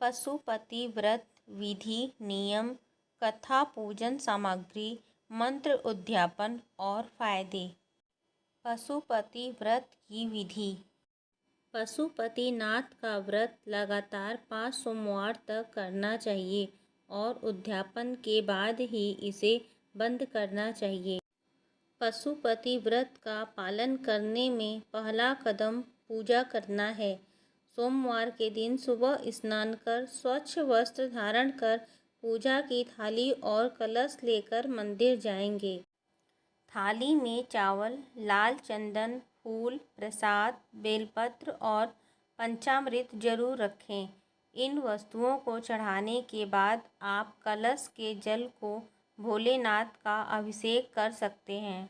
पशुपति व्रत विधि नियम, कथा, पूजन सामग्री, मंत्र उद्यापन और फायदे। पशुपति व्रत की विधि। पशुपतिनाथ का व्रत लगातार 5 सोमवार तक करना चाहिए और उद्यापन के बाद ही इसे बंद करना चाहिए। पशुपति व्रत का पालन करने में पहला कदम पूजा करना है। सोमवार के दिन सुबह स्नान कर स्वच्छ वस्त्र धारण कर पूजा की थाली और कलश लेकर मंदिर जाएंगे। थाली में चावल, लाल चंदन, फूल, प्रसाद, बेलपत्र और पंचामृत जरूर रखें। इन वस्तुओं को चढ़ाने के बाद आप कलश के जल को भोलेनाथ का अभिषेक कर सकते हैं।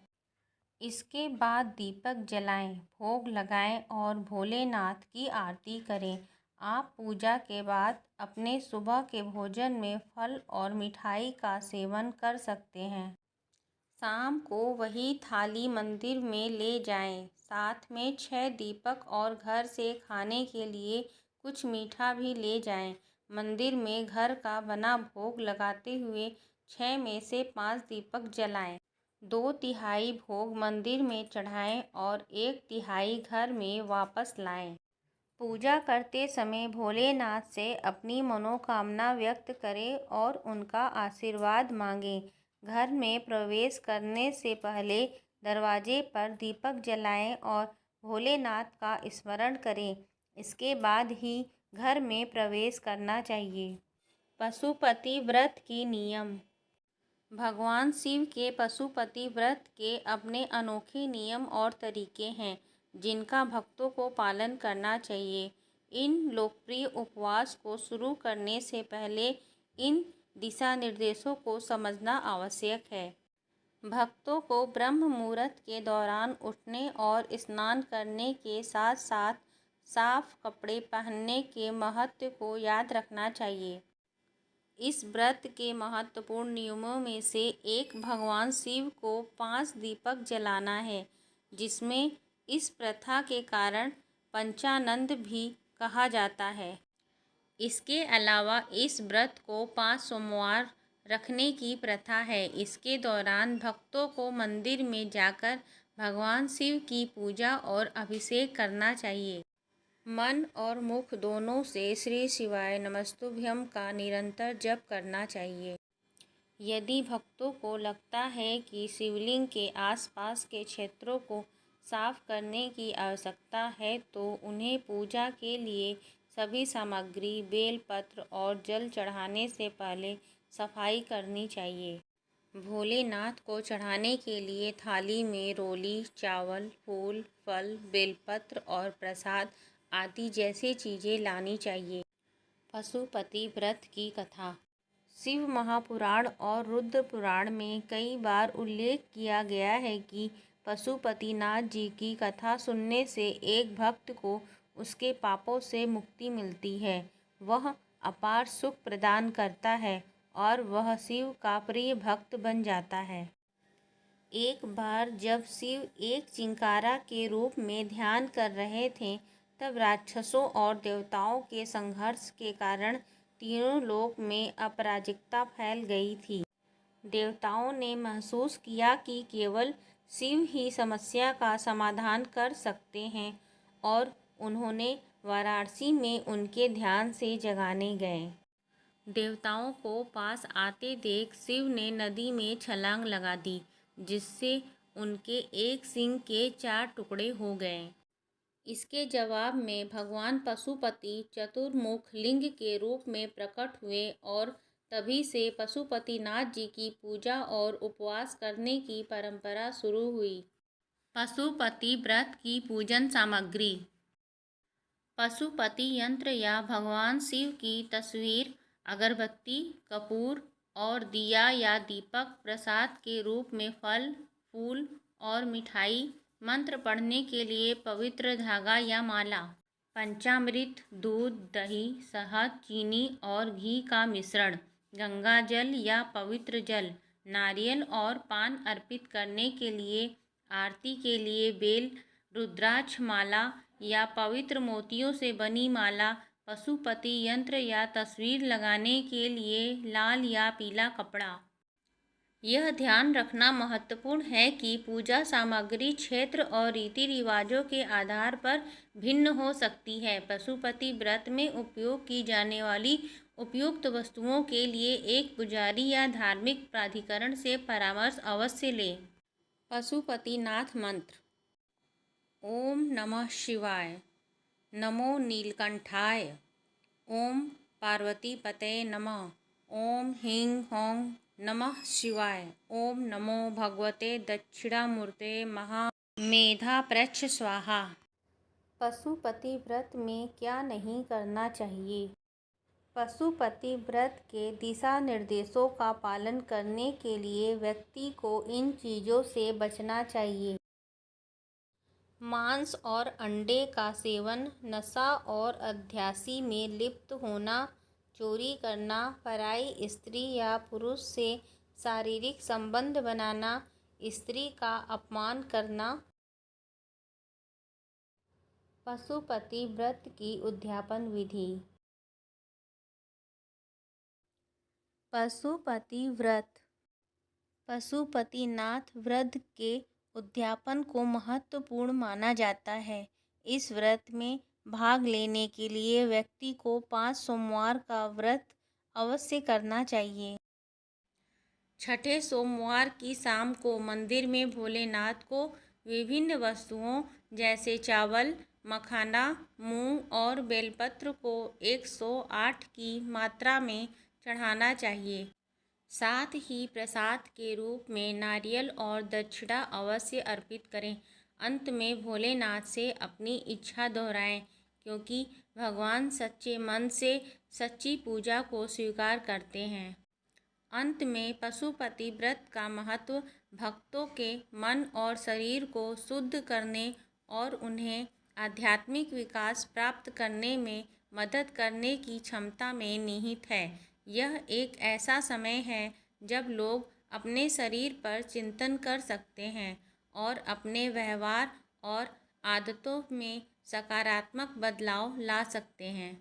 इसके बाद दीपक जलाएं, भोग लगाएं और भोलेनाथ की आरती करें। आप पूजा के बाद अपने सुबह के भोजन में फल और मिठाई का सेवन कर सकते हैं। शाम को वही थाली मंदिर में ले जाएं। साथ में 6 दीपक और घर से खाने के लिए कुछ मीठा भी ले जाएं। मंदिर में घर का बना भोग लगाते हुए 6 में से 5 दीपक जलाएं। 2/3 भोग मंदिर में चढ़ाएं और 1/3 घर में वापस लाएं। पूजा करते समय भोलेनाथ से अपनी मनोकामना व्यक्त करें और उनका आशीर्वाद मांगें। घर में प्रवेश करने से पहले दरवाजे पर दीपक जलाएं और भोलेनाथ का स्मरण करें। इसके बाद ही घर में प्रवेश करना चाहिए। पशुपति व्रत की नियम। भगवान शिव के पशुपति व्रत के अपने अनोखे नियम और तरीके हैं जिनका भक्तों को पालन करना चाहिए। इन लोकप्रिय उपवास को शुरू करने से पहले इन दिशा निर्देशों को समझना आवश्यक है। भक्तों को ब्रह्म मुहूर्त के दौरान उठने और स्नान करने के साथ साथ साफ कपड़े पहनने के महत्व को याद रखना चाहिए। इस व्रत के महत्वपूर्ण नियमों में से एक भगवान शिव को 5 दीपक जलाना है, जिसमें इस प्रथा के कारण पंचानंद भी कहा जाता है। इसके अलावा इस व्रत को 5 सोमवार रखने की प्रथा है। इसके दौरान भक्तों को मंदिर में जाकर भगवान शिव की पूजा और अभिषेक करना चाहिए। मन और मुख दोनों से श्री शिवाय नमस्तुभ्यम का निरंतर जप करना चाहिए। यदि भक्तों को लगता है कि शिवलिंग के आसपास के क्षेत्रों को साफ करने की आवश्यकता है तो उन्हें पूजा के लिए सभी सामग्री, बेलपत्र और जल चढ़ाने से पहले सफाई करनी चाहिए। भोलेनाथ को चढ़ाने के लिए थाली में रोली, चावल, फूल, फल, बेलपत्र और प्रसाद आदि जैसी चीज़ें लानी चाहिए। पशुपति व्रत की कथा। शिव महापुराण और रुद्र पुराण में कई बार उल्लेख किया गया है कि पशुपतिनाथ जी की कथा सुनने से एक भक्त को उसके पापों से मुक्ति मिलती है, वह अपार सुख प्रदान करता है और वह शिव का प्रिय भक्त बन जाता है। एक बार जब शिव एक चिंकारा के रूप में ध्यान कर रहे थे, तब राक्षसों और देवताओं के संघर्ष के कारण तीनों लोक में अपराजिकता फैल गई थी। देवताओं ने महसूस किया कि केवल शिव ही समस्या का समाधान कर सकते हैं और उन्होंने वाराणसी में उनके ध्यान से जगाने गए। देवताओं को पास आते देख शिव ने नदी में छलांग लगा दी, जिससे उनके एक सिंह के 4 टुकड़े हो गए। इसके जवाब में भगवान पशुपति चतुर्मुख लिंग के रूप में प्रकट हुए और तभी से पशुपतिनाथ जी की पूजा और उपवास करने की परंपरा शुरू हुई। पशुपति व्रत की पूजन सामग्री। पशुपति यंत्र या भगवान शिव की तस्वीर, अगरबत्ती, कपूर और दिया या दीपक, प्रसाद के रूप में फल, फूल और मिठाई, मंत्र पढ़ने के लिए पवित्र धागा या माला, पंचामृत, दूध, दही, शहद, चीनी और घी का मिश्रण, गंगा जल या पवित्र जल, नारियल और पान अर्पित करने के लिए, आरती के लिए बेल, रुद्राक्ष माला या पवित्र मोतियों से बनी माला, पशुपति यंत्र या तस्वीर लगाने के लिए लाल या पीला कपड़ा। यह ध्यान रखना महत्वपूर्ण है कि पूजा सामग्री क्षेत्र और रीति रिवाजों के आधार पर भिन्न हो सकती है। पशुपति व्रत में उपयोग की जाने वाली उपयुक्त वस्तुओं के लिए एक पुजारी या धार्मिक प्राधिकरण से परामर्श अवश्य लें। पशुपतिनाथ मंत्र। ओम नमः शिवाय। नमो नीलकंठाय। ओम पार्वतीपते नमः। ओम ह्रीं ह्रौं नमः शिवाय। ओम नमो भगवते दक्षिणामूर्ते महामेधाप्रच्छ स्वाहा। पशुपति व्रत में क्या नहीं करना चाहिए। पशुपति व्रत के दिशा निर्देशों का पालन करने के लिए व्यक्ति को इन चीज़ों से बचना चाहिए। मांस और अंडे का सेवन, नशा और अध्यासी में लिप्त होना, चोरी करना, पराई स्त्री या पुरुष से शारीरिक संबंध बनाना, स्त्री का अपमान करना। पशुपति व्रत की उद्यापन विधि। पशुपति व्रत। पशुपतिनाथ व्रत के उद्यापन को महत्वपूर्ण माना जाता है। इस व्रत में भाग लेने के लिए व्यक्ति को 5 सोमवार का व्रत अवश्य करना चाहिए। छठे सोमवार की शाम को मंदिर में भोलेनाथ को विभिन्न वस्तुओं जैसे चावल, मखाना, मूंग और बेलपत्र को 108 की मात्रा में चढ़ाना चाहिए। साथ ही प्रसाद के रूप में नारियल और दक्षिणा अवश्य अर्पित करें। अंत में भोलेनाथ से अपनी इच्छा दोहराएं, क्योंकि भगवान सच्चे मन से सच्ची पूजा को स्वीकार करते हैं। अंत में पशुपति व्रत का महत्व भक्तों के मन और शरीर को शुद्ध करने और उन्हें आध्यात्मिक विकास प्राप्त करने में मदद करने की क्षमता में निहित है। यह एक ऐसा समय है जब लोग अपने शरीर पर चिंतन कर सकते हैं और अपने व्यवहार और आदतों में सकारात्मक बदलाव ला सकते हैं।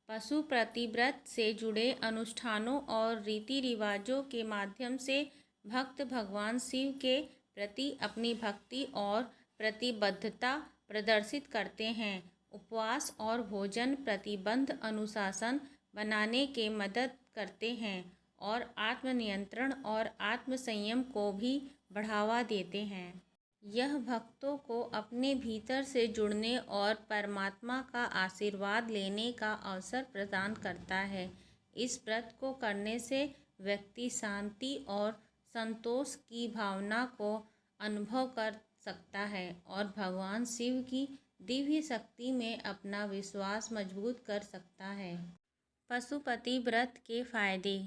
पशुपति व्रत से जुड़े अनुष्ठानों और रीति रिवाजों के माध्यम से भक्त भगवान शिव के प्रति अपनी भक्ति और प्रतिबद्धता प्रदर्शित करते हैं। उपवास और भोजन प्रतिबंध अनुशासन बनाने के मदद करते हैं और आत्मनियंत्रण और आत्मसंयम को भी बढ़ावा देते हैं। यह भक्तों को अपने भीतर से जुड़ने और परमात्मा का आशीर्वाद लेने का अवसर प्रदान करता है। इस व्रत को करने से व्यक्ति शांति और संतोष की भावना को अनुभव कर सकता है और भगवान शिव की दिव्य शक्ति में अपना विश्वास मजबूत कर सकता है। पशुपति व्रत के फायदे।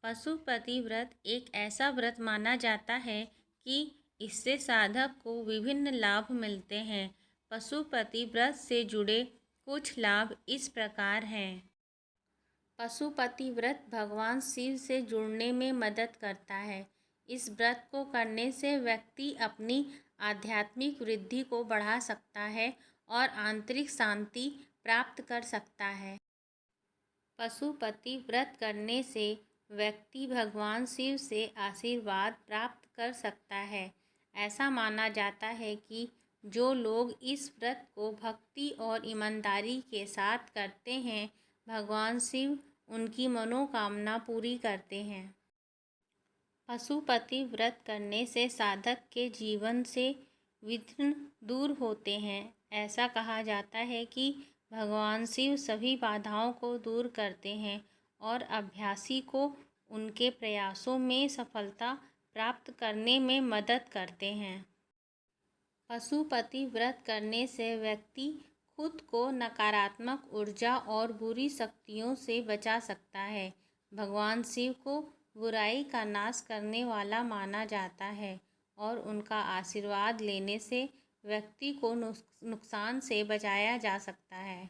पशुपति व्रत एक ऐसा व्रत माना जाता है कि इससे साधक को विभिन्न लाभ मिलते हैं। पशुपति व्रत से जुड़े कुछ लाभ इस प्रकार हैं। पशुपति व्रत भगवान शिव से जुड़ने में मदद करता है। इस व्रत को करने से व्यक्ति अपनी आध्यात्मिक वृद्धि को बढ़ा सकता है और आंतरिक शांति प्राप्त कर सकता है। पशुपति व्रत करने से व्यक्ति भगवान शिव से आशीर्वाद प्राप्त कर सकता है। ऐसा माना जाता है कि जो लोग इस व्रत को भक्ति और ईमानदारी के साथ करते हैं, भगवान शिव उनकी मनोकामना पूरी करते हैं। पशुपति व्रत करने से साधक के जीवन से विघ्न दूर होते हैं। ऐसा कहा जाता है कि भगवान शिव सभी बाधाओं को दूर करते हैं और अभ्यासी को उनके प्रयासों में सफलता प्राप्त करने में मदद करते हैं। पशुपति व्रत करने से व्यक्ति खुद को नकारात्मक ऊर्जा और बुरी शक्तियों से बचा सकता है। भगवान शिव को बुराई का नाश करने वाला माना जाता है और उनका आशीर्वाद लेने से व्यक्ति को नुकसान से बचाया जा सकता है।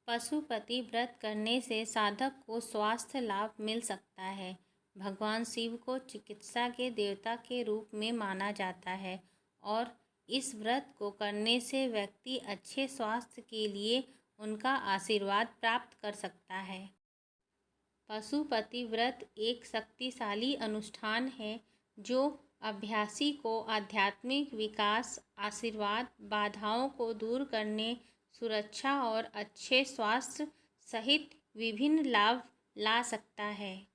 पशुपति व्रत करने से साधक को स्वास्थ्य लाभ मिल सकता है। भगवान शिव को चिकित्सा के देवता के रूप में माना जाता है और इस व्रत को करने से व्यक्ति अच्छे स्वास्थ्य के लिए उनका आशीर्वाद प्राप्त कर सकता है। पशुपति व्रत एक शक्तिशाली अनुष्ठान है जो अभ्यासी को आध्यात्मिक विकास, आशीर्वाद, बाधाओं को दूर करने, सुरक्षा और अच्छे स्वास्थ्य सहित विभिन्न लाभ ला सकता है।